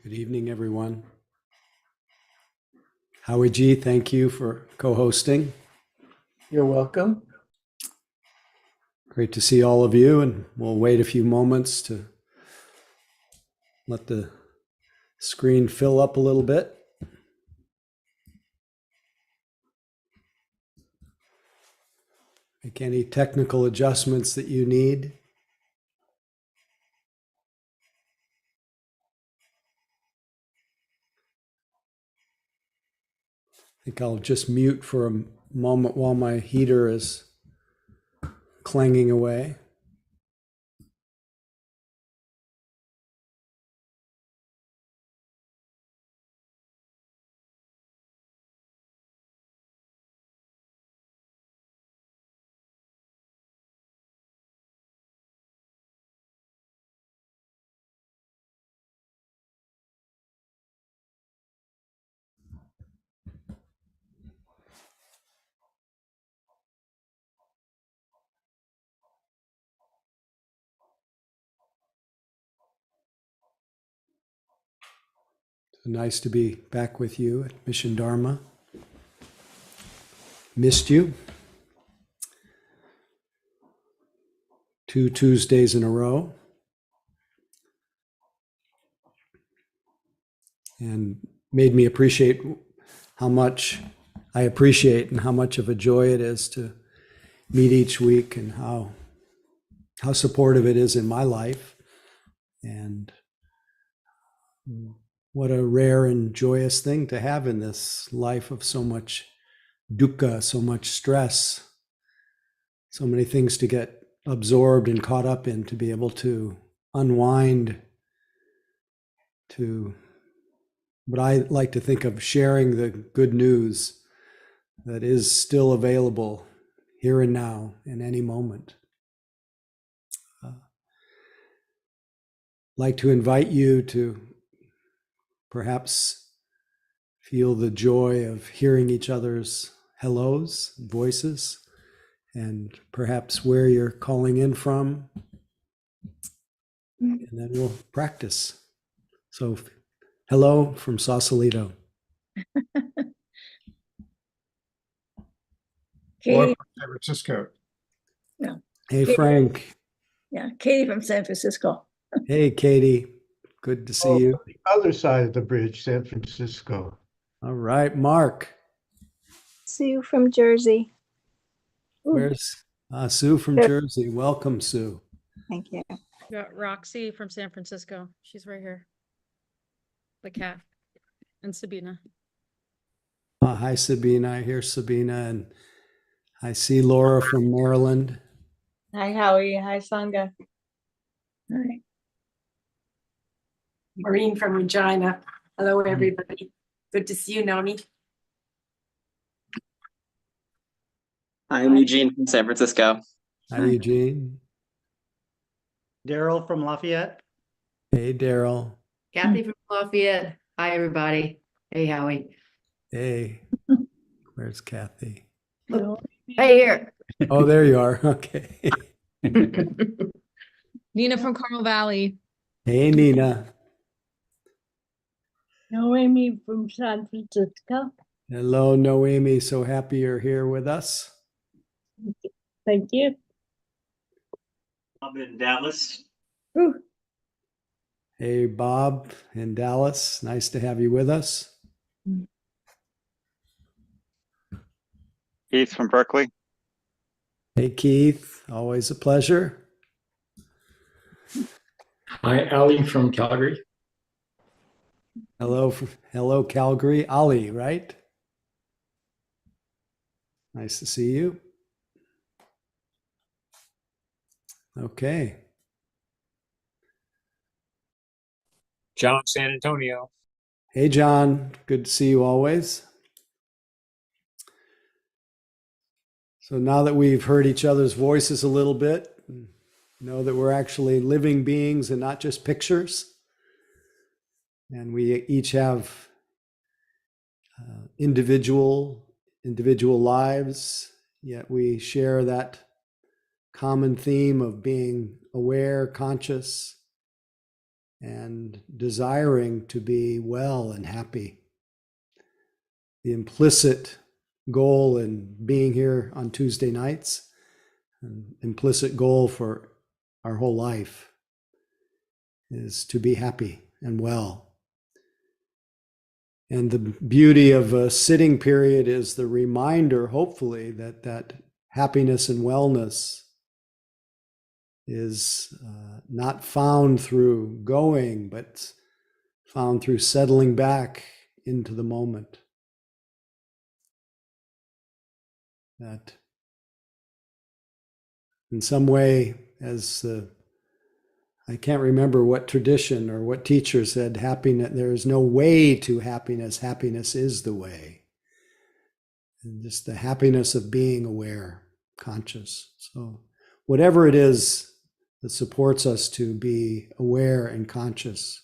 Good evening, everyone. Howie G, thank you for co-hosting. You're welcome. Great to see all of you, and we'll wait a few moments to let the screen fill up a little bit. Make any technical adjustments that you need. I think I'll just mute for a moment while my heater is clanging away. Nice to be back with you at Mission Dharma. Missed you. 2 Tuesdays in a row. And made me appreciate how much I appreciate and how much of a joy it is to meet each week, and how supportive it is in my life, and what a rare and joyous thing to have in this life of so much dukkha, so much stress, so many things to get absorbed and caught up in, to be able to unwind to what I like to think of sharing the good news that is still available here and now in any moment. Like to invite you to perhaps feel the joy of hearing each other's hellos, voices, and perhaps where you're calling in from. And then we'll practice. So, hello from Sausalito. Katie from San Francisco. Yeah. Hey, Katie. Frank. Yeah, Katie from San Francisco. Hey, Katie. Good to see you. The other side of the bridge, San Francisco. All right, Mark. Sue from Jersey. Where's Sue from Jersey? Welcome, Sue. Thank you. We got Roxy from San Francisco. She's right here. The cat. And Sabina. Hi, Sabina. I hear Sabina, and I see Laura from Maryland. Hi, Howie. Hi, Sangha. All right. Maureen from Regina. Hello, everybody. Good to see you, Noni. I'm Eugene from San Francisco. Hi, Eugene. Daryl from Lafayette. Hey, Daryl. Kathy from Lafayette. Hi, everybody. Hey, Howie. Hey. Where's Kathy? No. Hey, here. Oh, there you are. Okay. Nina from Carmel Valley. Hey, Nina. Noemi from San Francisco. Hello, Noemi. So happy you're here with us. Thank you. I'm in Dallas. Ooh. Hey, Bob in Dallas. Nice to have you with us. Keith from Berkeley. Hey, Keith. Always a pleasure. Hi, Ali from Calgary. Hello, Calgary. Ali, right? Nice to see you. Okay. John, San Antonio. Hey, John. Good to see you always. So now that we've heard each other's voices a little bit, know that we're actually living beings and not just pictures. And we each have individual lives, yet we share that common theme of being aware, conscious, and desiring to be well and happy. The implicit goal in being here on Tuesday nights, an implicit goal for our whole life, is to be happy and well. And the beauty of a sitting period is the reminder, hopefully, that happiness and wellness is not found through going, but found through settling back into the moment. That in some way, as I can't remember what tradition or what teacher said, happiness, there is no way to happiness, happiness is the way. And just the happiness of being aware, conscious. So whatever it is that supports us to be aware and conscious,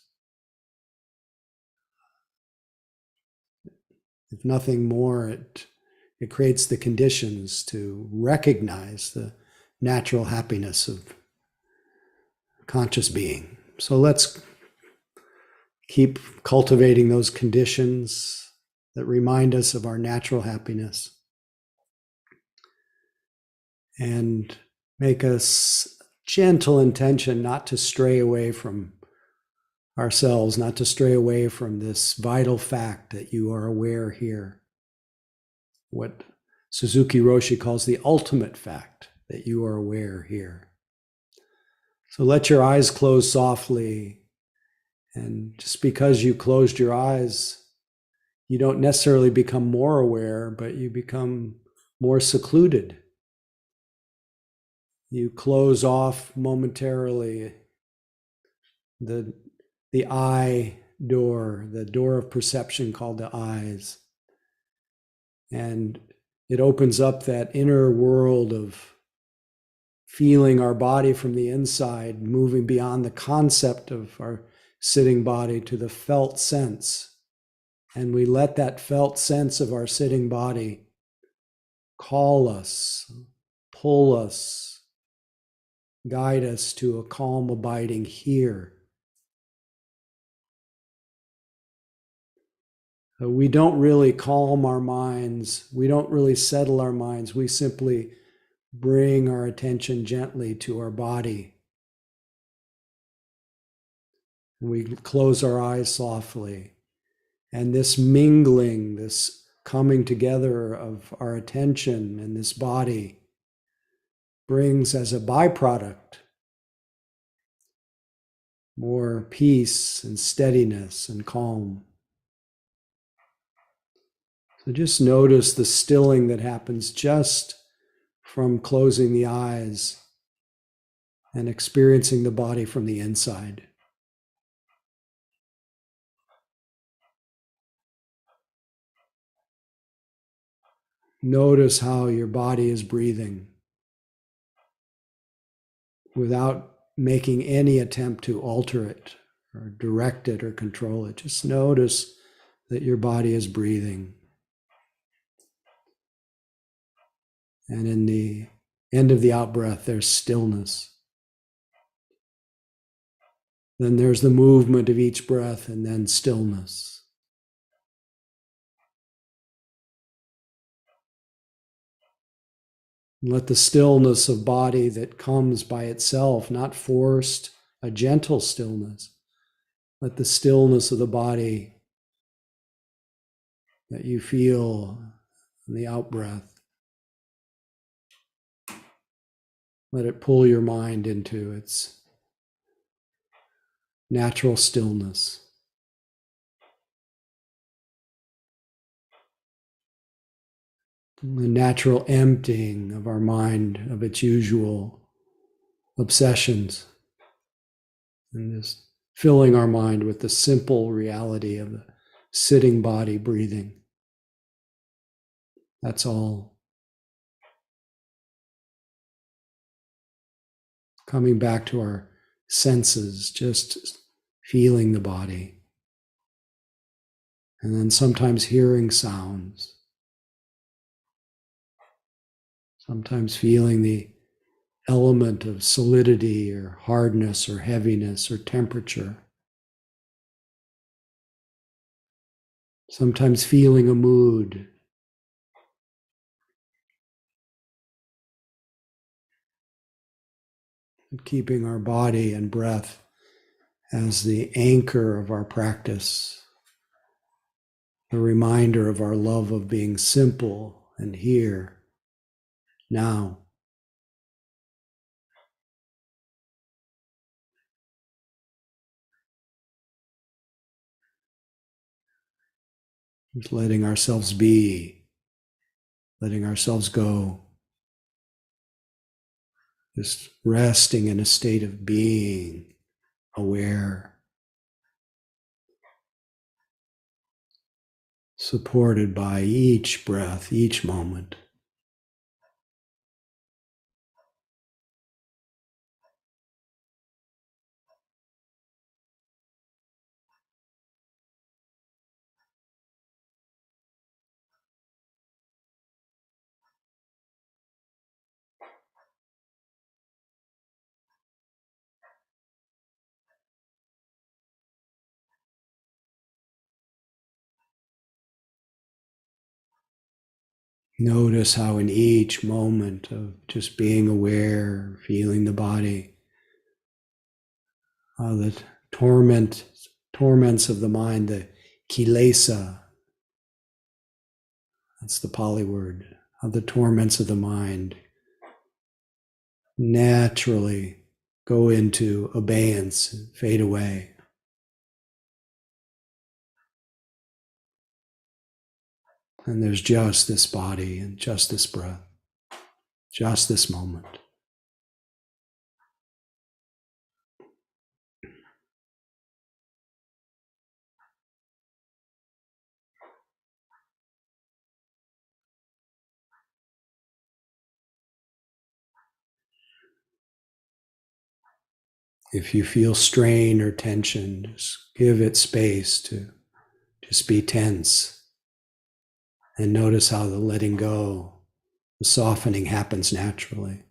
if nothing more, it creates the conditions to recognize the natural happiness of conscious being. So let's keep cultivating those conditions that remind us of our natural happiness and make us gentle intention not to stray away from ourselves, not to stray away from this vital fact that you are aware here. What Suzuki Roshi calls the ultimate fact that you are aware here. So let your eyes close softly. And just because you closed your eyes, you don't necessarily become more aware, but you become more secluded. You close off momentarily the eye door, the door of perception called the eyes. And it opens up that inner world of feeling our body from the inside, moving beyond the concept of our sitting body to the felt sense. And we let that felt sense of our sitting body call us, pull us, guide us to a calm abiding here. We don't really calm our minds. We don't really settle our minds. We simply bring our attention gently to our body. We close our eyes softly. And this mingling, this coming together of our attention and this body brings as a byproduct more peace and steadiness and calm. So just notice the stilling that happens just from closing the eyes and experiencing the body from the inside. Notice how your body is breathing without making any attempt to alter it or direct it or control it. Just notice that your body is breathing. And in the end of the out-breath, there's stillness. Then there's the movement of each breath and then stillness. Let the stillness of body that comes by itself, not forced, a gentle stillness. Let the stillness of the body that you feel in the out-breath, let it pull your mind into its natural stillness. The natural emptying of our mind of its usual obsessions, and just filling our mind with the simple reality of the sitting body breathing. That's all. Coming back to our senses, just feeling the body. And then sometimes hearing sounds. Sometimes feeling the element of solidity or hardness or heaviness or temperature. sometimes feeling a mood. Keeping our body and breath as the anchor of our practice, a reminder of our love of being simple and here, now. Just letting ourselves be, letting ourselves go. Just resting in a state of being aware, supported by each breath, each moment. Notice how in each moment of just being aware, feeling the body, how the torments of the mind, the kilesa, that's the Pali word, how the torments of the mind naturally go into abeyance, fade away. And there's just this body and just this breath, just this moment. If you feel strain or tension, just give it space to just be tense and notice how the letting go, the softening happens naturally.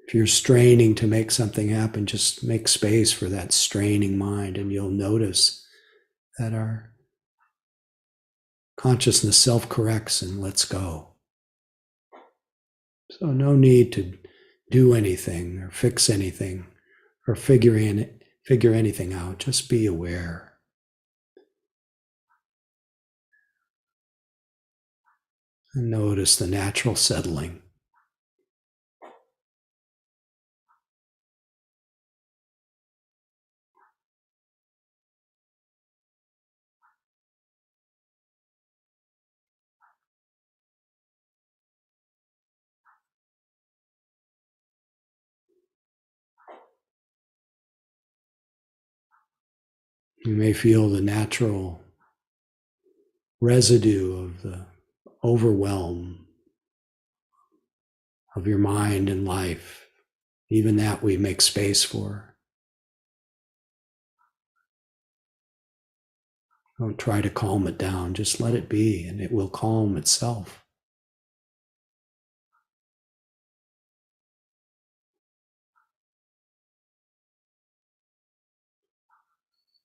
If you're straining to make something happen, just make space for that straining mind, and you'll notice that our consciousness self-corrects and lets go. So no need to do anything or fix anything or figure anything out. Just be aware. And notice the natural settling. You may feel the natural residue of the overwhelm of your mind and life. Even that we make space for. Don't try to calm it down. Just let it be, and it will calm itself.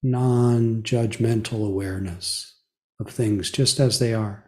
Non-judgmental awareness of things just as they are.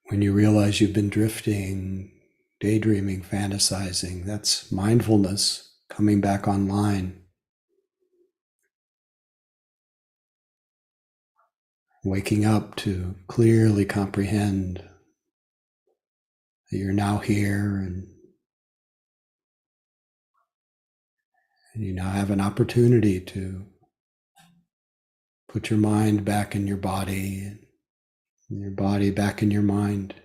When you realize you've been drifting, daydreaming, fantasizing, that's mindfulness coming back online. Waking up to clearly comprehend that you're now here and you now have an opportunity to put your mind back in your body and your body back in your mind.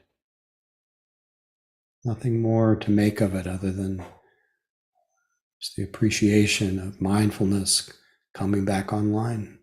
Nothing more to make of it other than just the appreciation of mindfulness coming back online.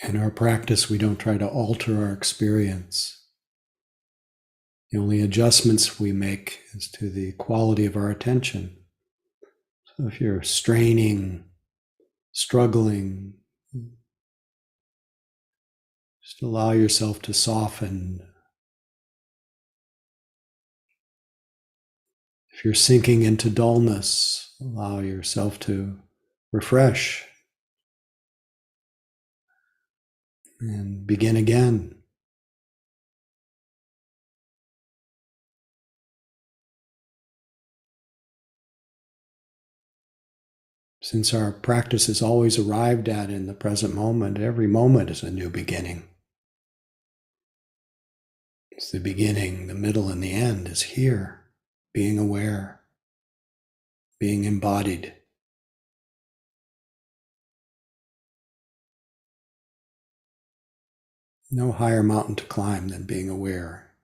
In our practice, we don't try to alter our experience. The only adjustments we make is to the quality of our attention. So if you're straining, struggling, just allow yourself to soften. If you're sinking into dullness, allow yourself to refresh and begin again. Since our practice is always arrived at in the present moment, every moment is a new beginning. It's the beginning, the middle, and the end is here, being aware, being embodied. No higher mountain to climb than being aware,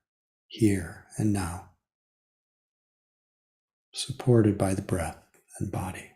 here and now, supported by the breath and body.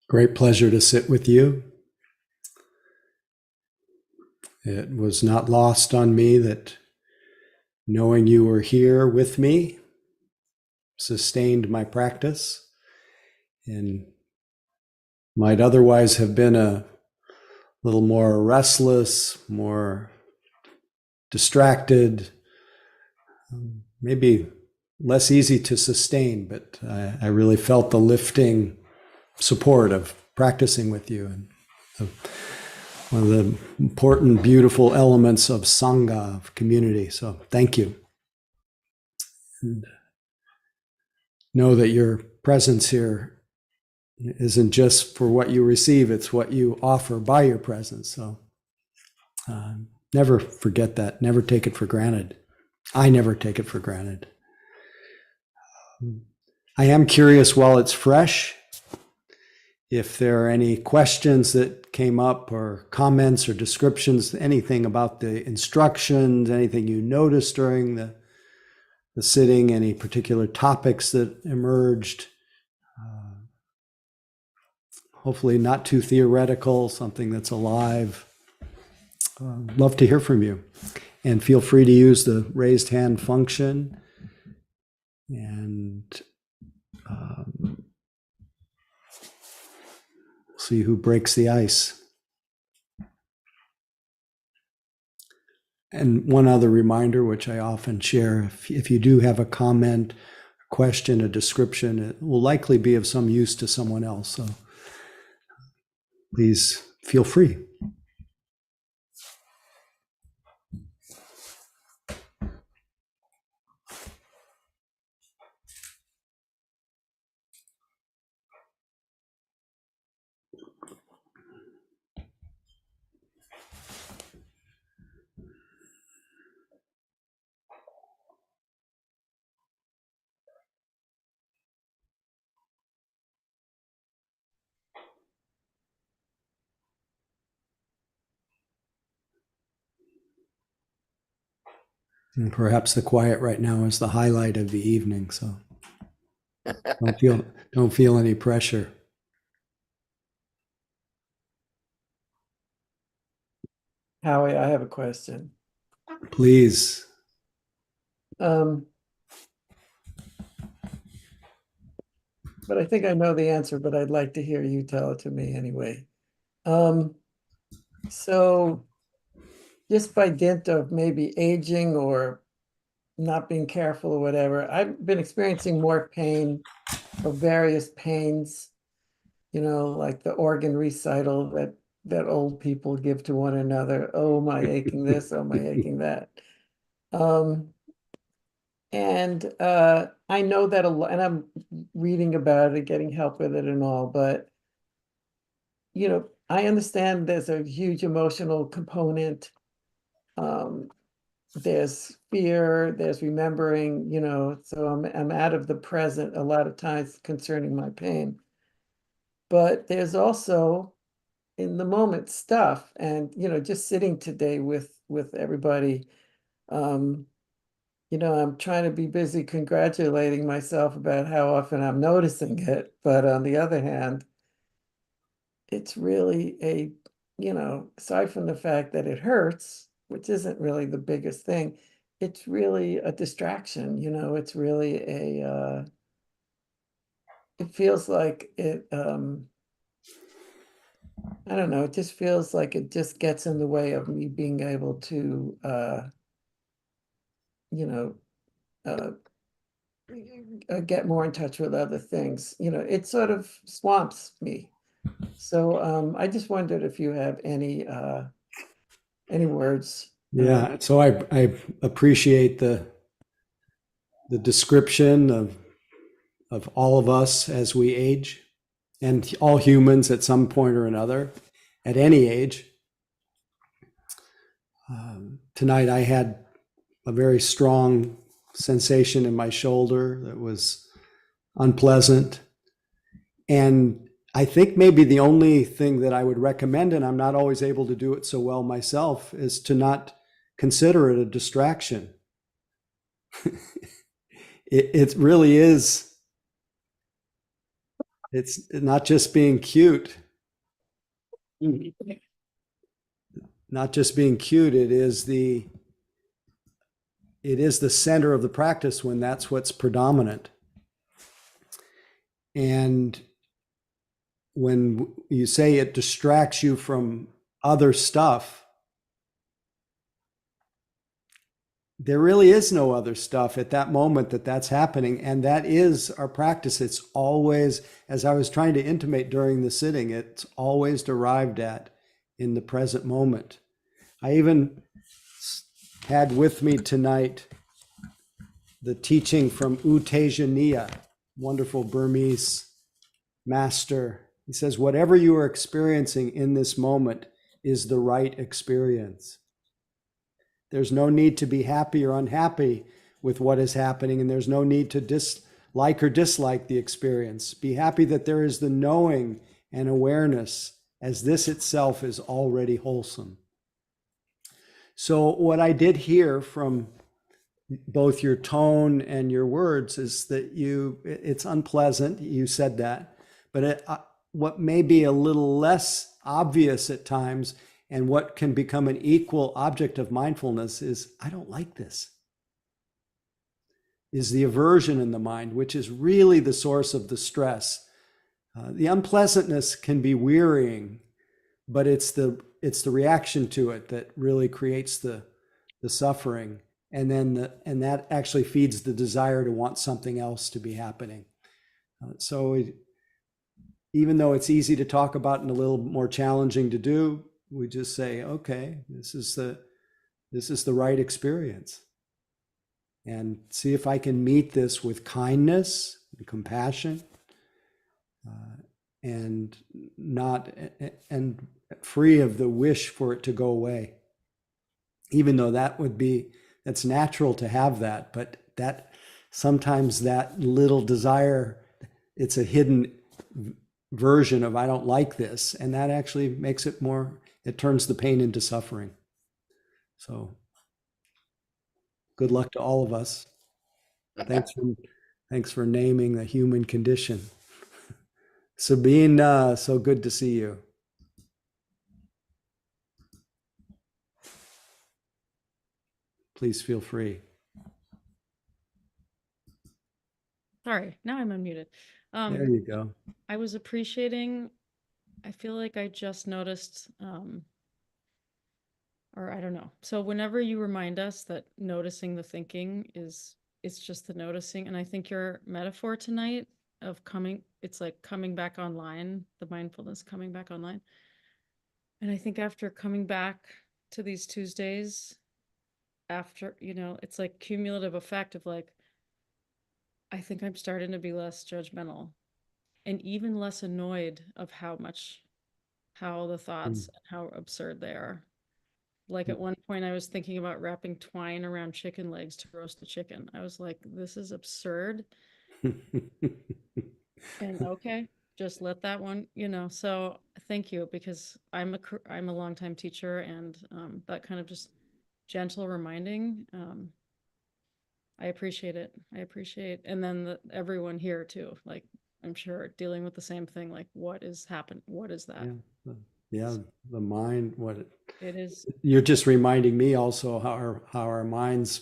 Great pleasure to sit with you. It was not lost on me that knowing you were here with me sustained my practice and might otherwise have been a little more restless, more distracted, maybe less easy to sustain, but I really felt the lifting support of practicing with you. And one of the important, beautiful elements of Sangha, of community. So thank you. And know that your presence here isn't just for what you receive, it's what you offer by your presence. So never forget that. Never take it for granted. I never take it for granted. I am curious while it's fresh, if there are any questions that came up or comments or descriptions, anything about the instructions, anything you noticed during the sitting, any particular topics that emerged. Hopefully not too theoretical, something that's alive. Love to hear from you. And feel free to use the raised hand function. And see who breaks the ice. And one other reminder, which I often share, if you do have a comment, a question, a description, it will likely be of some use to someone else. So please feel free. And perhaps the quiet right now is the highlight of the evening, so don't feel any pressure. Howie, I have a question. Please. But I think I know the answer, but I'd like to hear you tell it to me anyway. So just by dint of maybe aging or not being careful or whatever, I've been experiencing more pain of various pains, like the organ recital that old people give to one another. Oh, my aching this, oh, my aching that. And I know that a lot, and I'm reading about it, getting help with it and all, but I understand there's a huge emotional component. There's fear, there's remembering, so I'm out of the present a lot of times concerning my pain. But there's also in the moment stuff, and just sitting today with everybody, I'm trying to be busy congratulating myself about how often I'm noticing it. But on the other hand, it's really aside from the fact that it hurts, which isn't really the biggest thing, it's really a distraction. It's really it feels like it, I don't know, it just feels like it just gets in the way of me being able to, get more in touch with other things. It sort of swamps me. So I just wondered if you have any words. Yeah, so I appreciate the description of all of us as we age, and all humans at some point or another, at any age. Tonight I had a very strong sensation in my shoulder that was unpleasant. And I think maybe the only thing that I would recommend, and I'm not always able to do it so well myself, is to not consider it a distraction. It really is It's not just being cute, not just being cute. It is the center of the practice when that's what's predominant. And when you say it distracts you from other stuff, there really is no other stuff at that moment that's happening. And that is our practice. It's always, as I was trying to intimate during the sitting, it's always derived at in the present moment. I even had with me tonight the teaching from U Tejaniya, wonderful Burmese master. He says, whatever you are experiencing in this moment is the right experience. There's no need to be happy or unhappy with what is happening, and there's no need to dislike or dislike the experience. Be happy that there is the knowing and awareness, as this itself is already wholesome. So what I did hear from both your tone and your words is that it's unpleasant, you said that, but what may be a little less obvious at times and what can become an equal object of mindfulness is, I don't like this, is the aversion in the mind, which is really the source of the stress. The unpleasantness can be wearying, but it's the reaction to it that really creates the suffering. And then that actually feeds the desire to want something else to be happening. Even though it's easy to talk about and a little more challenging to do, we just say, okay, this is the right experience. And see if I can meet this with kindness and compassion, and free of the wish for it to go away. Even though that's natural to have that, but that sometimes that little desire, it's a hidden version of I don't like this, and that actually makes it more, it turns the pain into suffering. So good luck to all of us. Thanks for naming the human condition. Sabine, so good to see you. Please feel free. Sorry, now I'm unmuted. There you go. I was appreciating, I feel like I just noticed, or I don't know. So whenever you remind us that noticing the thinking it's just the noticing. And I think your metaphor tonight of it's like coming back online, the mindfulness coming back online. And I think after coming back to these Tuesdays, after, it's like cumulative effect of like, I think I'm starting to be less judgmental and even less annoyed of how the thoughts and how absurd they are. Like at one point I was thinking about wrapping twine around chicken legs to roast the chicken. I was like, this is absurd. And okay, just let that one, so thank you, because I'm a longtime teacher, and that kind of just gentle reminding, I appreciate it. And then everyone here too, like I'm sure dealing with the same thing, like what is happened? What is that? Yeah, the mind, It is. You're just reminding me also how our minds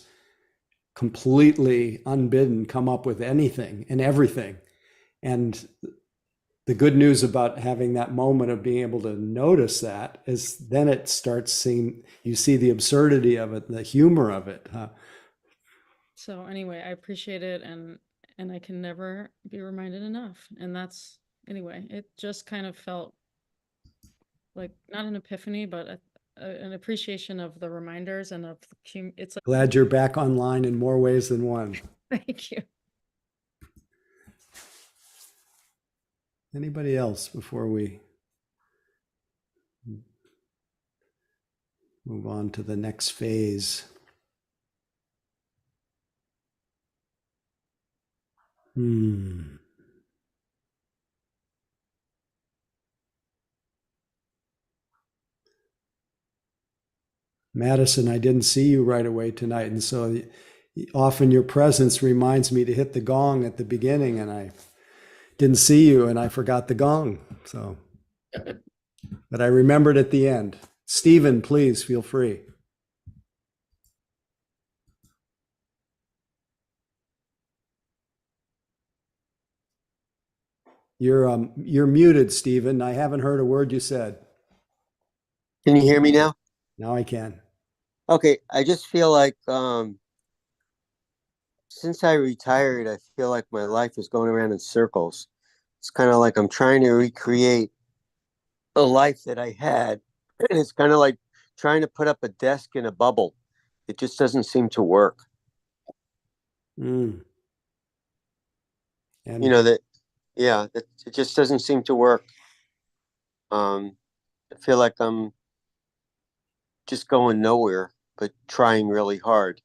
completely unbidden come up with anything and everything. And the good news about having that moment of being able to notice that is then it starts you see the absurdity of it, the humor of it. So anyway, I appreciate it, and I can never be reminded enough. And that's, anyway, it just kind of felt like not an epiphany, but an appreciation of the reminders and of it's like. Glad you're back online in more ways than one. Thank you. Anybody else before we move on to the next phase? Madison, I didn't see you right away tonight, and so often your presence reminds me to hit the gong at the beginning, and didn't see you and I forgot the gong. So, but I remembered at the end. Stephen, please feel free. You're muted, Stephen. I haven't heard a word you said. Can you hear me now? Now I can. Okay, I just feel like since I retired, I feel like my life is going around in circles. It's kind of like I'm trying to recreate a life that I had, and it's kind of like trying to put up a desk in a bubble. It just doesn't seem to work. Mm. And You know that, yeah, that it just doesn't seem to work. I feel like I'm just going nowhere, but trying really hard.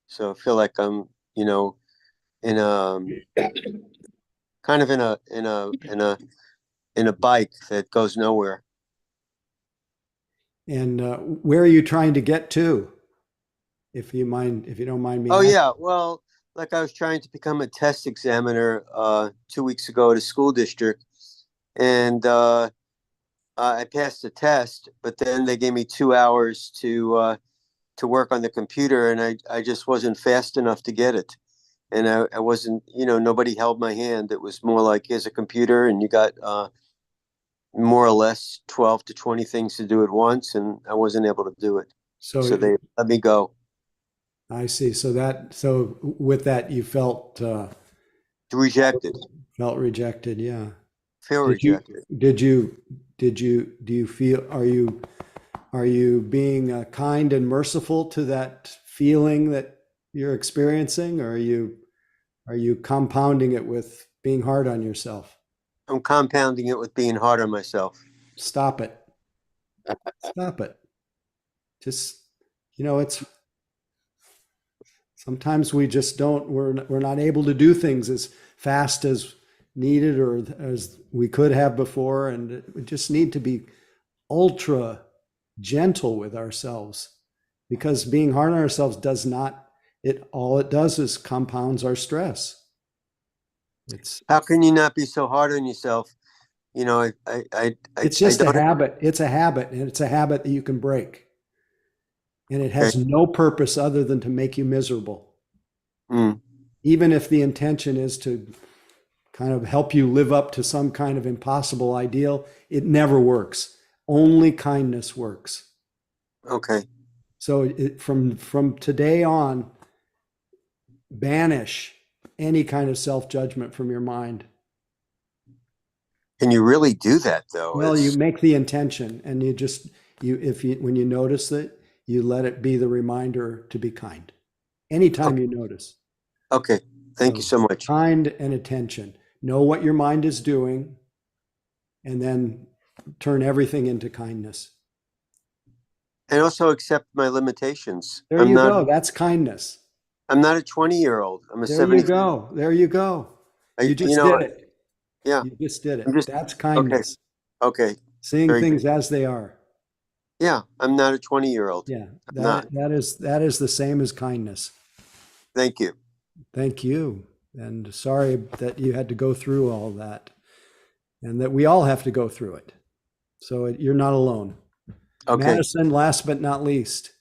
So I feel like I'm, in a kind of in a bike that goes nowhere. and where are you trying to get to? If you don't mind me Oh asking. yeah, well, like I was trying to become a test examiner 2 weeks ago at a school district, and I passed the test, but then they gave me 2 hours to work on the computer, and I just wasn't fast enough to get it. And I wasn't, nobody held my hand. It was more like, here's a computer, and you got more or less 12 to 20 things to do at once, and I wasn't able to do it. So So they let me go. I see. So with that, you Rejected. felt rejected. Yeah. Feel Did you, rejected. do you feel, are you being kind and merciful to that feeling that you're experiencing, or are you compounding it with being hard on yourself? I'm compounding it with being hard on myself. Stop it. Stop it. Just, it's sometimes we just we're not able to do things as fast as needed or as we could have before. And we just need to be ultra gentle with ourselves, because being hard on ourselves all it does is compounds our stress. How can you not be so hard on yourself? It's just I a don't. habit. It's a habit, and it's a habit that you can break. And it has Okay. no purpose other than to make you miserable. Mm. Even if the intention is to kind of help you live up to some kind of impossible ideal, it never works. Only kindness works. Okay. So from today on, banish any kind of self-judgment from your mind. Can you really do that though? Well, you make the intention, and when you notice it, you let it be the reminder to be kind. Anytime Okay. you notice. Okay. Thank you so much. Kind and attention. Know what your mind is doing, and then turn everything into kindness. And also accept my limitations. There you go. That's kindness. I'm not a 20-year-old. I'm a There 70. you go. There you go. You just did it. Yeah. You just did it. That's kindness. Okay. Seeing Very things good. as they are. Yeah, I'm not a 20-year-old. Yeah, not. that is the same as kindness. Thank you. Thank you. And sorry that you had to go through all that, and that we all have to go through it. So you're not alone. Okay. Madison, last but not least.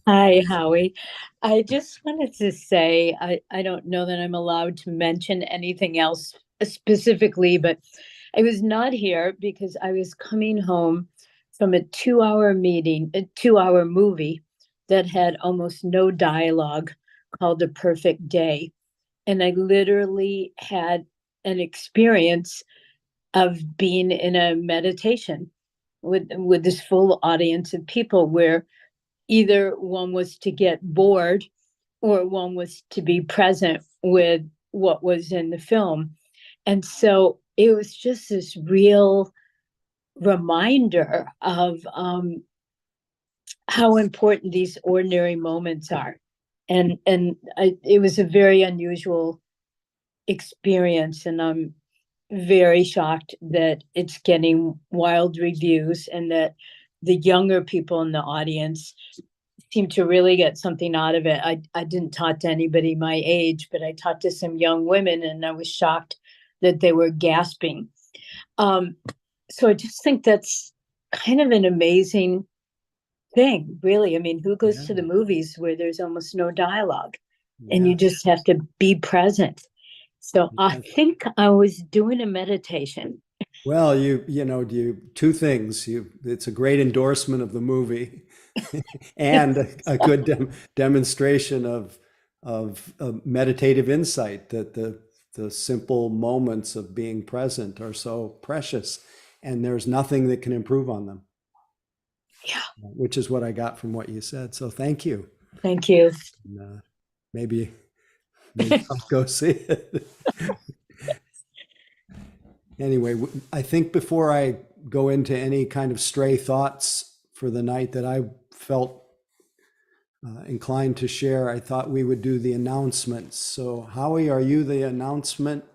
Hi, Howie. I just wanted to say, I don't know that I'm allowed to mention anything else specifically, but I was not here because I was coming home from a 2-hour meeting, a 2-hour movie that had almost no dialogue, called A Perfect Day. And I literally had an experience of being in a meditation with this full audience of people, where either one was to get bored or one was to be present with what was in the film. And so it was just this real reminder of how important these ordinary moments are. And it was a very unusual experience, and I'm very shocked that it's getting wild reviews, and that the younger people in the audience seemed to really get something out of it. I didn't talk to anybody my age, but I talked to some young women and I was shocked that they were gasping. So I just think that's kind of an amazing thing, really. I mean, who goes to the movies where there's almost no dialogue and you just have to be present? So I think I was doing a meditation. Well, two things. It's a great endorsement of the movie, and a good demonstration of meditative insight that the simple moments of being present are so precious, and there's nothing that can improve on them. Yeah, which is what I got from what you said. So thank you. Thank you. And, maybe I'll go see it. Anyway, I think before I go into any kind of stray thoughts for the night that I felt inclined to share, I thought we would do the announcements. So Howie, are you the announcement?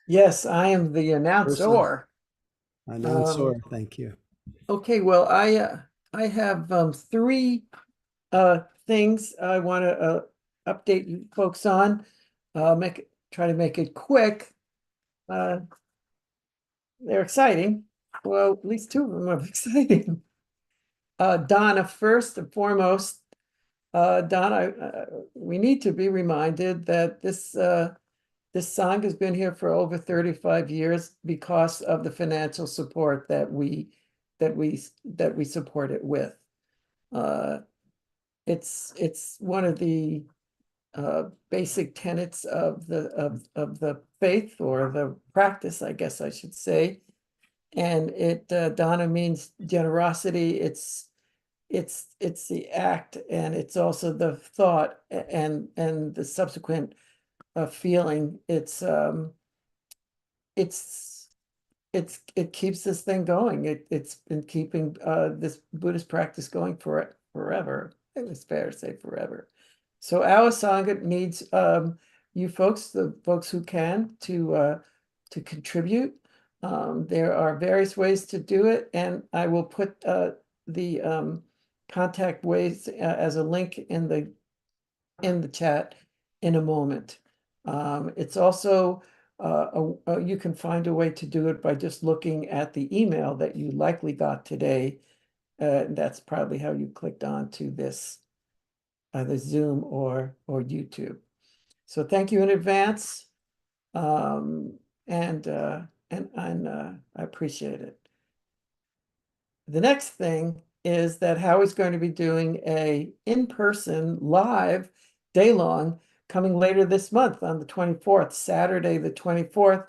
Yes, I am the announcer. Announcer, thank you. Okay, well, I have three things I want to update you folks on. Try to make it quick. They're exciting. Well, at least two of them are exciting. Donna, first and foremost, Donna, we need to be reminded that this song has been here for over 35 years because of the financial support that we support it with. It's one of the basic tenets of the faith, or the practice, I guess I should say. And it Dana means generosity. It's the act, and it's also the thought and the subsequent feeling. It keeps this thing going. It's been keeping this Buddhist practice going for forever. It's fair to say forever. So our Sangha needs you folks, the folks who can, to contribute. There are various ways to do it, and I will put the contact ways as a link in the chat in a moment. It's also you can find a way to do it by just looking at the email that you likely got today. That's probably how you clicked on to this, either Zoom or YouTube. So thank you in advance, and I appreciate it. The next thing is that Howie's going to be doing a in-person live day-long coming later this month on the 24th, Saturday the 24th.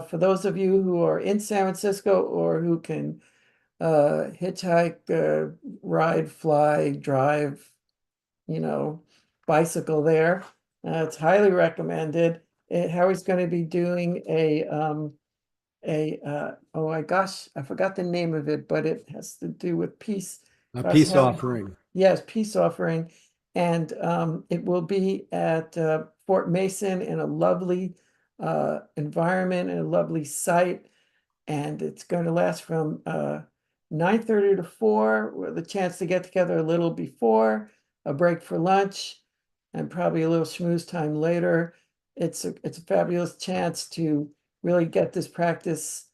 For those of you who are in San Francisco or who can hitchhike, ride, fly, drive, bicycle there, it's highly recommended. Howie's going to be doing oh my gosh, I forgot the name of it, but it has to do with peace. A peace offering. Yes, peace offering. And it will be at Fort Mason in a lovely environment and a lovely site. And it's going to last from 9:30 to 4, with a chance to get together a little before, a break for lunch, and probably a little schmooze time later. It's a fabulous chance to really get this practice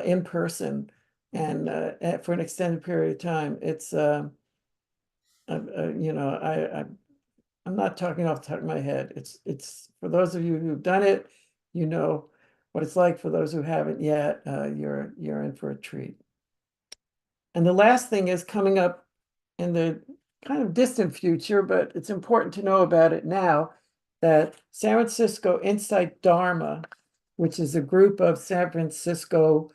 in person and for an extended period of time. It's I'm not talking off the top of my head. It's for those of you who've done it, you know what it's like. For those who haven't yet, you're in for a treat. And the last thing is coming up in the kind of distant future, but it's important to know about it now, that San Francisco Insight Dharma, which is a group of San Francisco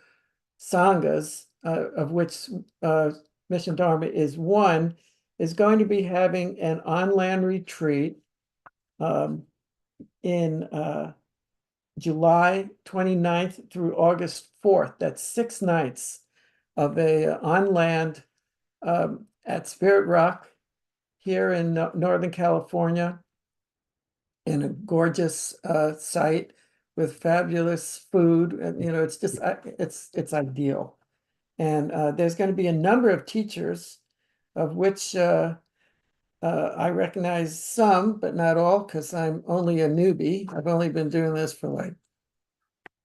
Sanghas, of which Mission Dharma is one, is going to be having an on-land retreat in July 29th through August 4th. That's 6 nights of a on-land at Spirit Rock here in Northern California, in a gorgeous site with fabulous food. And, it's just, it's ideal. And there's going to be a number of teachers of which I recognize some, but not all, because I'm only a newbie. I've only been doing this for like,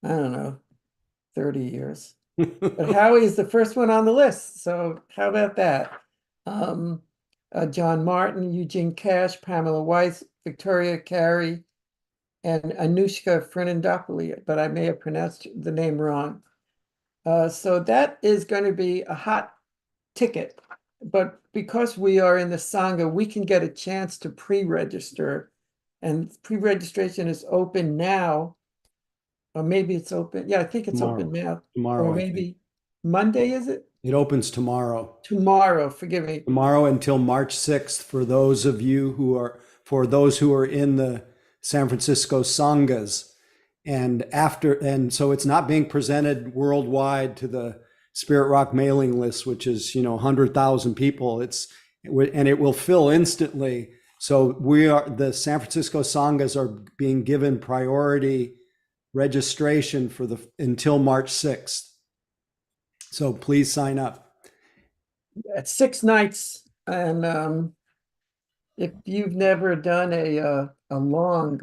I don't know, 30 years. But Howie is the first one on the list, so how about that? John Martin, Eugene Cash, Pamela Weiss, Victoria Carey, and Anushka Fernandopoulos, but I may have pronounced the name wrong. So that is going to be a hot ticket. But because we are in the Sangha, we can get a chance to pre-register. And pre-registration is open now. Or maybe it's open. Yeah, I think it's open now. Tomorrow, Or I think. maybe Monday, is it? It opens tomorrow. Tomorrow, forgive me. Tomorrow until March 6th for those of you who are in the San Francisco Sanghas. And so it's not being presented worldwide to the Spirit Rock mailing list, which is, 100,000 people. And it will fill instantly. So the San Francisco Sanghas are being given priority registration until March 6th. So please sign up. At 6 nights, and if you've never done a long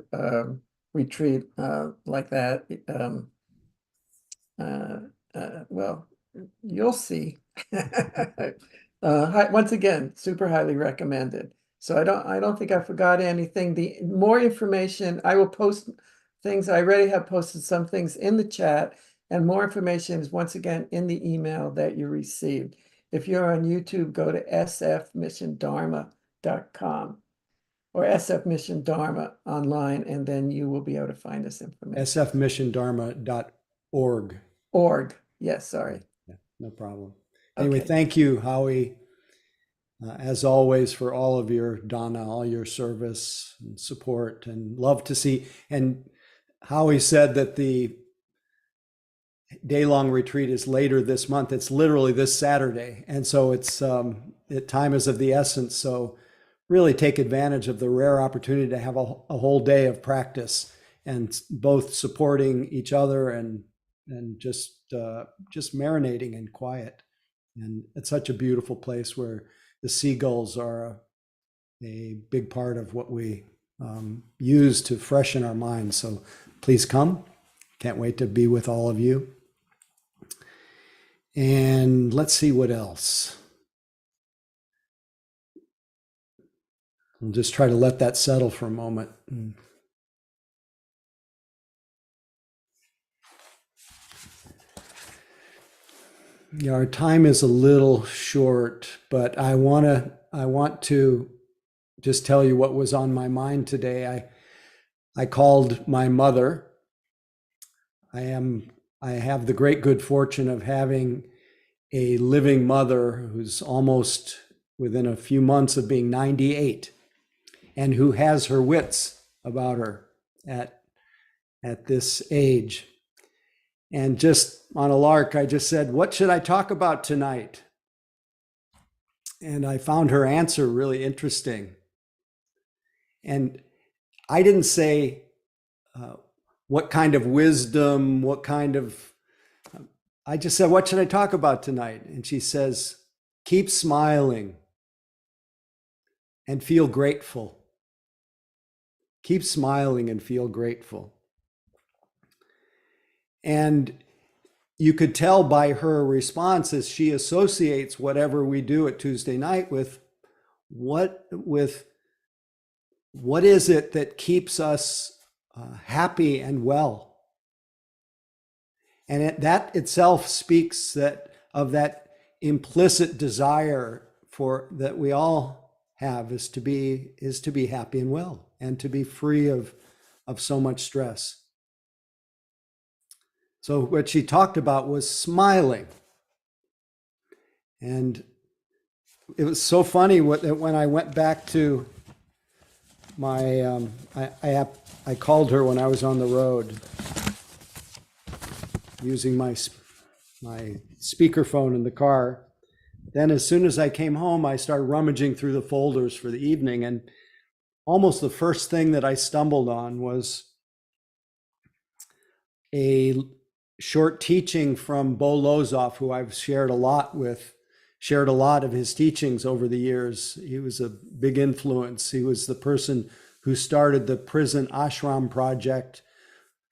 retreat like that, well, you'll see. Once again, super highly recommended. So I don't think I forgot anything. The more information, I will post things. I already have posted some things in the chat, and more information is once again in the email that you received. If you're on YouTube, go to sfmissiondharma.com or SF Mission Dharma online, and then you will be able to find this information. sfmissiondharma.org. Org. Yes, sorry. Yeah, no problem. Anyway, Okay. Thank you, Howie, as always, for all of your dana, all your service and support, and love to see. And Howie said that the day-long retreat is later this month. It's literally this Saturday. And so time is of the essence. So really take advantage of the rare opportunity to have a whole day of practice and both supporting each other and just marinating in quiet. And it's such a beautiful place where the seagulls are a big part of what we use to freshen our minds. So please come. Can't wait to be with all of you. And let's see what else. I'll just try to let that settle for a moment. Yeah, our time is a little short, but I want to just tell you what was on my mind today. I called my mother. I have the great good fortune of having a living mother who's almost within a few months of being 98 and who has her wits about her at this age. And just on a lark, I just said, "What should I talk about tonight?" And I found her answer really interesting. And I didn't say what kind of wisdom, I just said, "What should I talk about tonight?" And she says, "Keep smiling and feel grateful. Keep smiling and feel grateful." And you could tell by her response as she associates whatever we do at Tuesday night with what is it that keeps us happy and well. And that itself speaks of that implicit desire that we all have is to be happy and well and to be free of so much stress. So what she talked about was smiling. And it was so funny when I went back to my, I called her when I was on the road using my speakerphone in the car. Then as soon as I came home, I started rummaging through the folders for the evening. And almost the first thing that I stumbled on was a short teaching from Bo Lozoff, who I've shared a lot with. shared a lot of his teachings over the years. He was a big influence. He was the person who started the prison ashram project,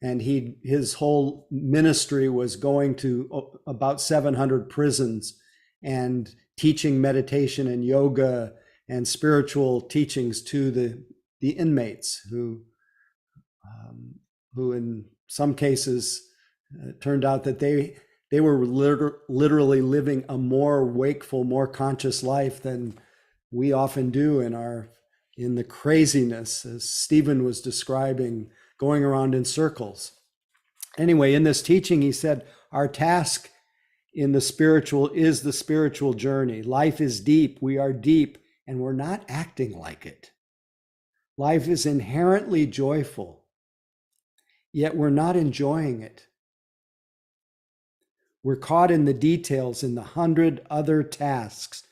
and his whole ministry was going to about 700 prisons and teaching meditation and yoga and spiritual teachings to the inmates who in some cases turned out that they were literally living a more wakeful, more conscious life than we often do in the craziness, as Stephen was describing, going around in circles. Anyway, in this teaching, he said, our task in the spiritual is the spiritual journey. Life is deep. We are deep, and we're not acting like it. Life is inherently joyful, yet we're not enjoying it. We're caught in the details, in the 100 other tasks,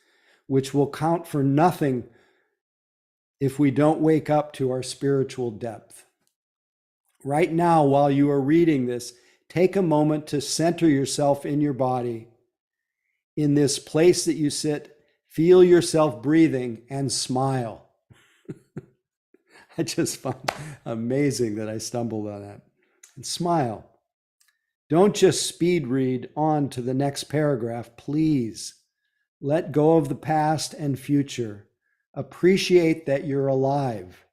which will count for nothing if we don't wake up to our spiritual depth. Right now, while you are reading this, take a moment to center yourself in your body, in this place that you sit. Feel yourself breathing and smile. I just find amazing that I stumbled on that. And smile. Don't just speed read on to the next paragraph, please. Let go of the past and future. Appreciate that you're alive.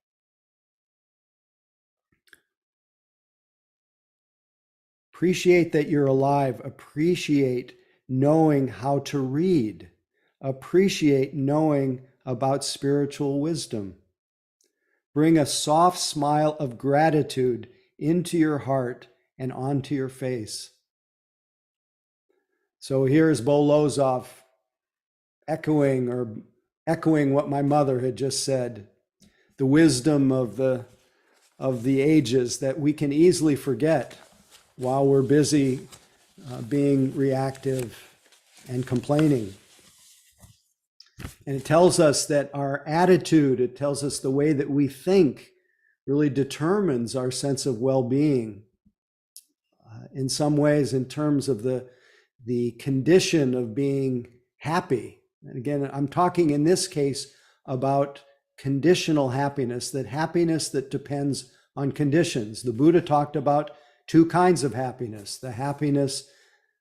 Appreciate that you're alive. Appreciate knowing how to read. Appreciate knowing about spiritual wisdom. Bring a soft smile of gratitude into your heart and onto your face. So here's Bo Lozoff echoing what my mother had just said. The wisdom of the ages that we can easily forget while we're busy being reactive and complaining. And it tells us that our attitude, it tells us the way that we think really determines our sense of well-being. In some ways, in terms of the condition of being happy. And again, I'm talking in this case about conditional happiness that depends on conditions. The Buddha talked about two kinds of happiness. The happiness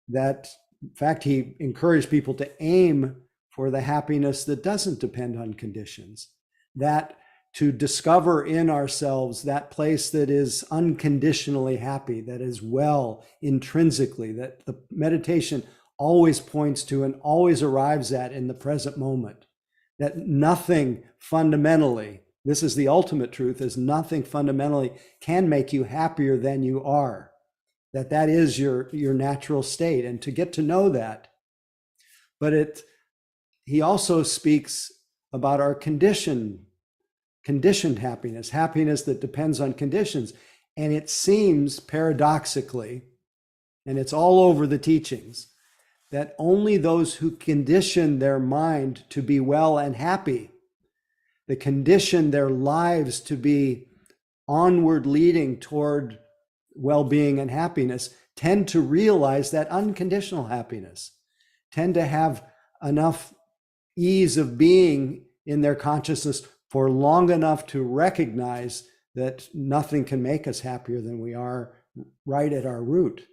that, in fact, he encouraged people to aim for the happiness that doesn't depend on conditions. That to discover in ourselves that place that is unconditionally happy, that is well intrinsically, that the meditation always points to and always arrives at in the present moment. That nothing fundamentally, this is the ultimate truth, is nothing fundamentally can make you happier than you are. That is your natural state. And to get to know that, but he also speaks about our conditioned happiness, happiness that depends on conditions. And it seems paradoxically, and it's all over the teachings, that only those who condition their mind to be well and happy, that condition their lives to be onward leading toward well-being and happiness, tend to realize that unconditional happiness, tend to have enough ease of being in their consciousness for long enough to recognize that nothing can make us happier than we are right at our root.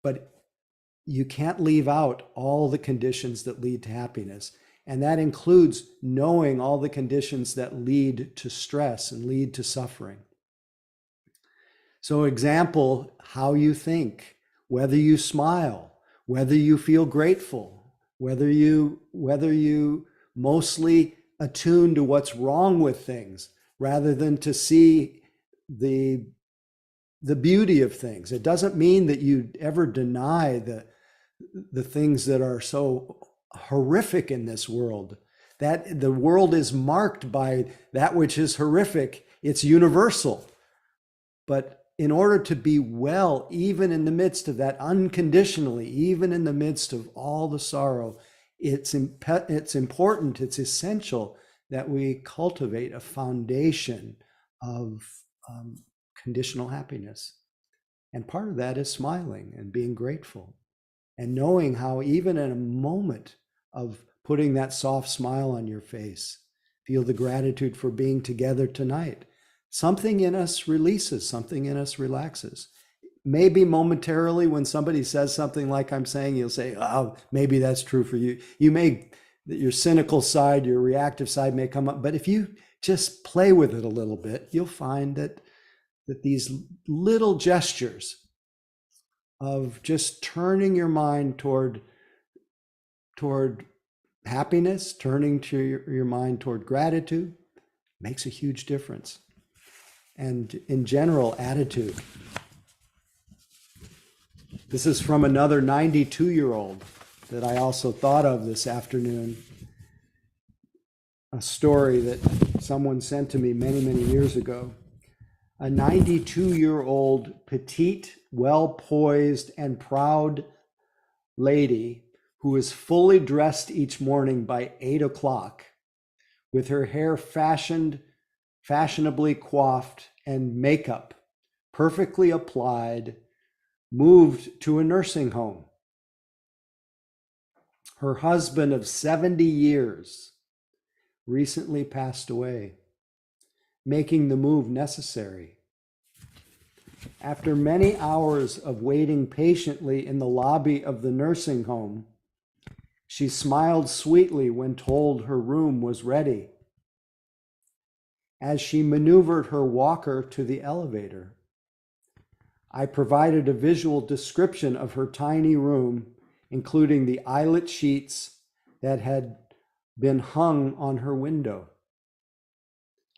But you can't leave out all the conditions that lead to happiness. And that includes knowing all the conditions that lead to stress and lead to suffering. So example, how you think, whether you smile, whether you feel grateful, whether you mostly attune to what's wrong with things rather than to see the beauty of things. It doesn't mean that you ever deny the things that are so horrific in this world. That the world is marked by that which is horrific. It's universal. But in order to be well, even in the midst of that, unconditionally, even in the midst of all the sorrow, it's important, it's essential that we cultivate a foundation of conditional happiness. And part of that is smiling and being grateful. and knowing how even in a moment of putting that soft smile on your face, feel the gratitude for being together tonight. Something in us releases, something in us relaxes. Maybe momentarily when somebody says something like I'm saying, you'll say, oh, maybe that's true for you. You may, your cynical side, your reactive side may come up, but if you just play with it a little bit, you'll find that these little gestures of just turning your mind toward happiness, turning to your mind toward gratitude makes a huge difference. And in general, attitude. This is from another 92-year-old that I also thought of this afternoon. A story that someone sent to me many, many years ago. A 92-year-old, petite, well-poised, and proud lady who is fully dressed each morning by 8 o'clock with her hair fashionably coiffed and makeup perfectly applied, moved to a nursing home. Her husband of 70 years recently passed away, making the move necessary. After many hours of waiting patiently in the lobby of the nursing home, she smiled sweetly when told her room was ready. As she maneuvered her walker to the elevator, I provided a visual description of her tiny room, including the eyelet sheets that had been hung on her window.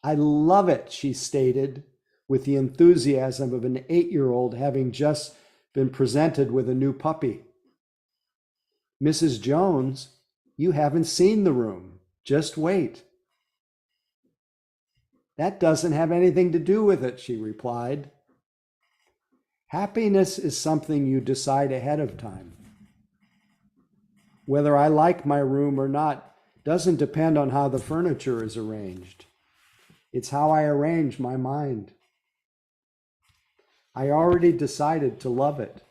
I love it, she stated, with the enthusiasm of an 8-year-old having just been presented with a new puppy. Mrs. Jones, you haven't seen the room. Just wait. That doesn't have anything to do with it, she replied. Happiness is something you decide ahead of time. Whether I like my room or not doesn't depend on how the furniture is arranged. It's how I arrange my mind. I already decided to love it.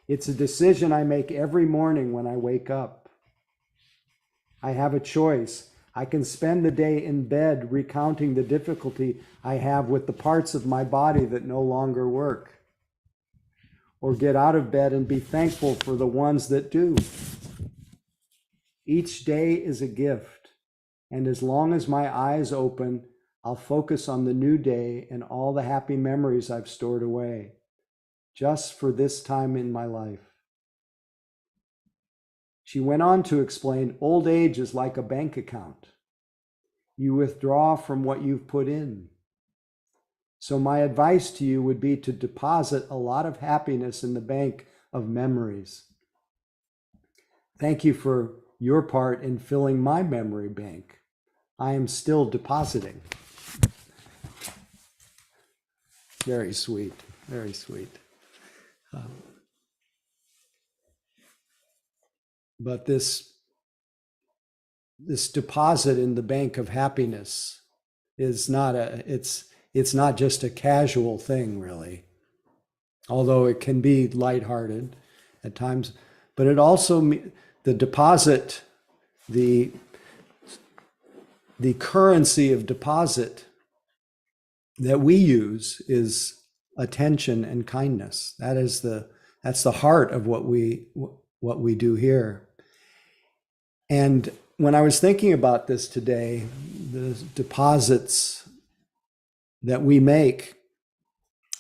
It's a decision I make every morning when I wake up. I have a choice. I can spend the day in bed recounting the difficulty I have with the parts of my body that no longer work, or get out of bed and be thankful for the ones that do. Each day is a gift, and as long as my eyes open, I'll focus on the new day and all the happy memories I've stored away, just for this time in my life. She went on to explain, old age is like a bank account. You withdraw from what you've put in. So my advice to you would be to deposit a lot of happiness in the bank of memories. Thank you for your part in filling my memory bank. I am still depositing. Very sweet, very sweet. But this deposit in the bank of happiness is not it's not just a casual thing, really. Although it can be lighthearted at times, but it also, the deposit, the currency of deposit that we use is attention and kindness. That's the heart of what we do here. And when I was thinking about this today, the deposits that we make,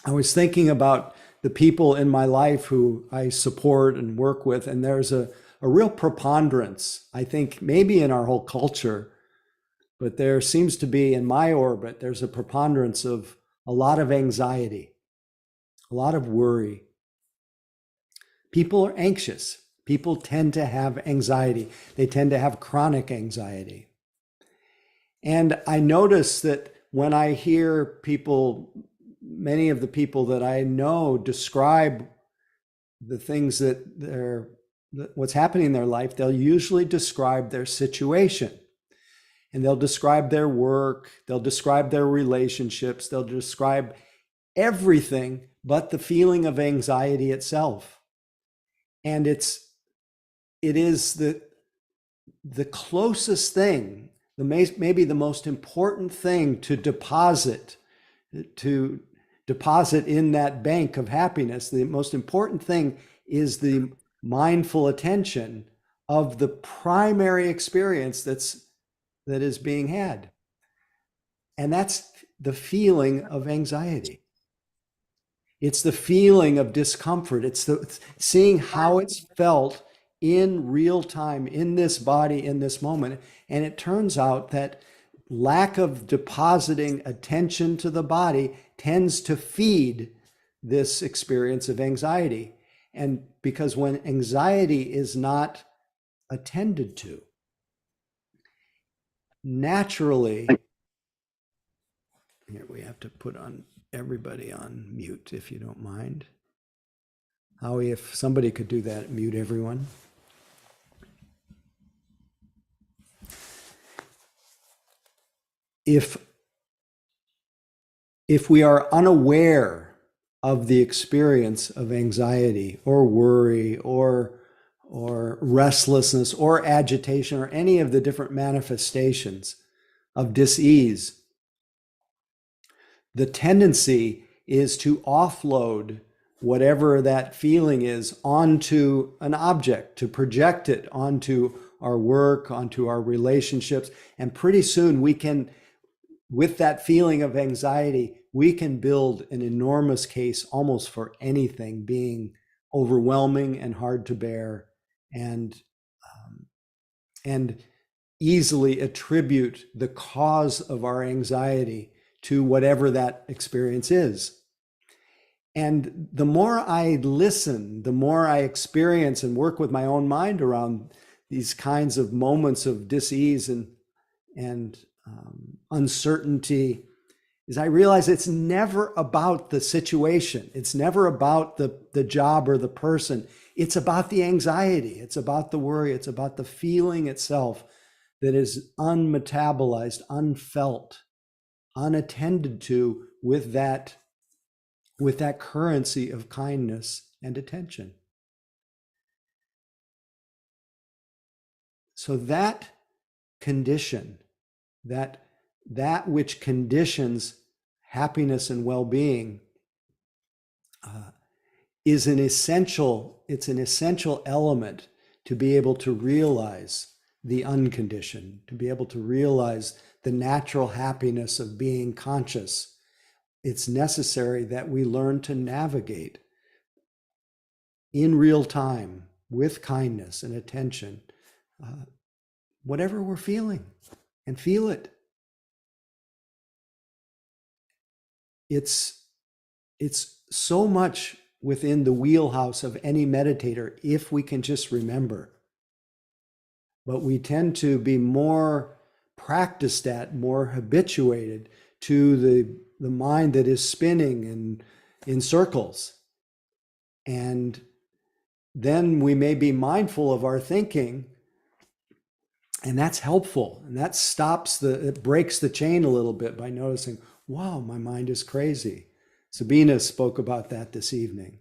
I was thinking about the people in my life who I support and work with, and there's a real preponderance, I think, maybe in our whole culture, but there seems to be, in my orbit, there's a preponderance of a lot of anxiety, a lot of worry. People are anxious. People tend to have anxiety. They tend to have chronic anxiety. And I notice that when I hear people, many of the people that I know describe the things that what's happening in their life, they'll usually describe their situation. And they'll describe their work, they'll describe their relationships, they'll describe everything but the feeling of anxiety itself. And it is the closest thing, maybe the most important thing to deposit in that bank of happiness. The most important thing is the mindful attention of the primary experience that is being had. And that's the feeling of anxiety. It's the feeling of discomfort. It's seeing how it's felt in real time, in this body, in this moment. And it turns out that lack of depositing attention to the body tends to feed this experience of anxiety. And because when anxiety is not attended to, naturally, here we have to put on everybody on mute if you don't mind. Howie, if somebody could do that, mute everyone. If we are unaware of the experience of anxiety or worry or restlessness or agitation or any of the different manifestations of dis-ease, the tendency is to offload whatever that feeling is onto an object, to project it onto our work, onto our relationships. And pretty soon we can, with that feeling of anxiety, we can build an enormous case almost for anything being overwhelming and hard to bear, and easily attribute the cause of our anxiety to whatever that experience is. And the more I listen, the more I experience and work with my own mind around these kinds of moments of dis-ease and uncertainty, is I realize it's never about the situation. It's never about the job or the person. It's about the anxiety. It's about the worry. It's about the feeling itself that is unmetabolized, unfelt, unattended to with that currency of kindness and attention. So that condition, that which conditions happiness and well-being, is an essential element to be able to realize the unconditioned, to be able to realize the natural happiness of being conscious. It's necessary that we learn to navigate in real time with kindness and attention, whatever we're feeling, and feel it. It's so much within the wheelhouse of any meditator if we can just remember. But we tend to be more practiced at, more habituated to the mind that is spinning in circles. And then we may be mindful of our thinking, and that's helpful. And that it breaks the chain a little bit by noticing, wow, my mind is crazy. Sabina spoke about that this evening.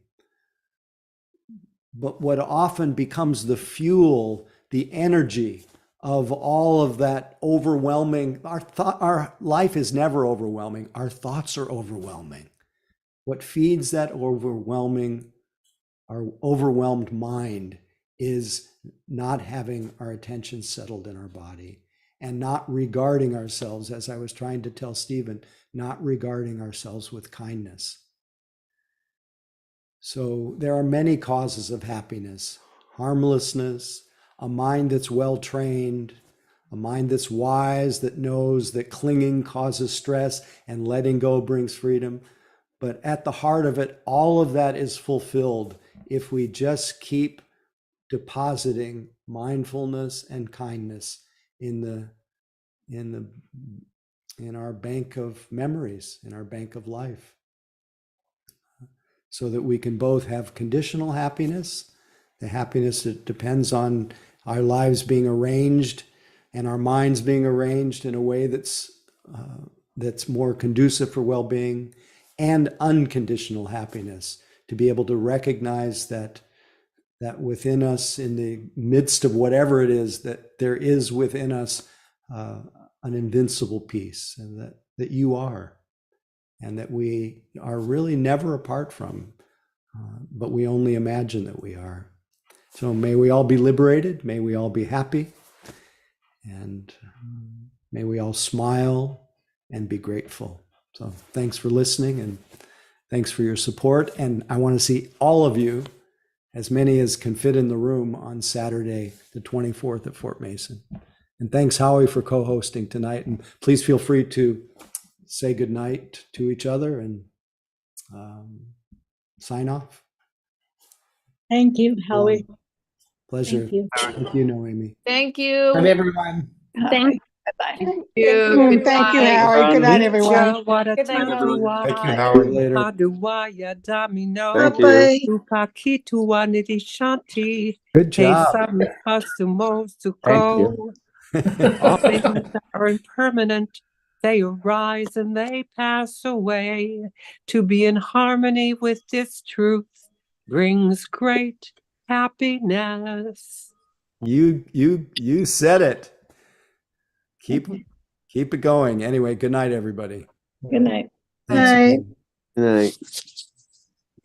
But what often becomes the fuel, the energy of all of that overwhelming, our life is never overwhelming. Our thoughts are overwhelming. What feeds that our overwhelmed mind is not having our attention settled in our body and not regarding ourselves, as I was trying to tell Stephen, not regarding ourselves with kindness. So there are many causes of happiness: harmlessness, a mind that's well trained, a mind that's wise, that knows that clinging causes stress and letting go brings freedom. But at the heart of it, all of that is fulfilled if we just keep depositing mindfulness and kindness in our bank of memories, in our bank of life, so that we can both have conditional happiness, the happiness that depends on our lives being arranged and our minds being arranged in a way that's more conducive for well-being, and unconditional happiness, to be able to recognize that that within us, in the midst of whatever it is, that there is within us an invincible peace, and that you are, and that we are really never apart from, but we only imagine that we are. So may we all be liberated, may we all be happy, and may we all smile and be grateful. So thanks for listening, and thanks for your support. And I want to see all of you, as many as can fit in the room, on Saturday, the 24th at Fort Mason. And thanks, Howie, for co-hosting tonight. And please feel free to say goodnight to each other and sign off. Thank you, Howie. Pleasure. Thank you. Thank you, Noemi. Thank you. Bye, everyone. Thank you. Bye-bye. Thank you. Thank you, Goodbye. Howie. Good night, everyone. Good night, Thank you, everyone. Howard. Later. Thank you. Good job. Thank you. All things are impermanent. They arise and they pass away. To be in harmony with this truth brings great happiness. You said it. Keep it going. Anyway, good night, everybody. Good night. Thanks Night. again. Good night.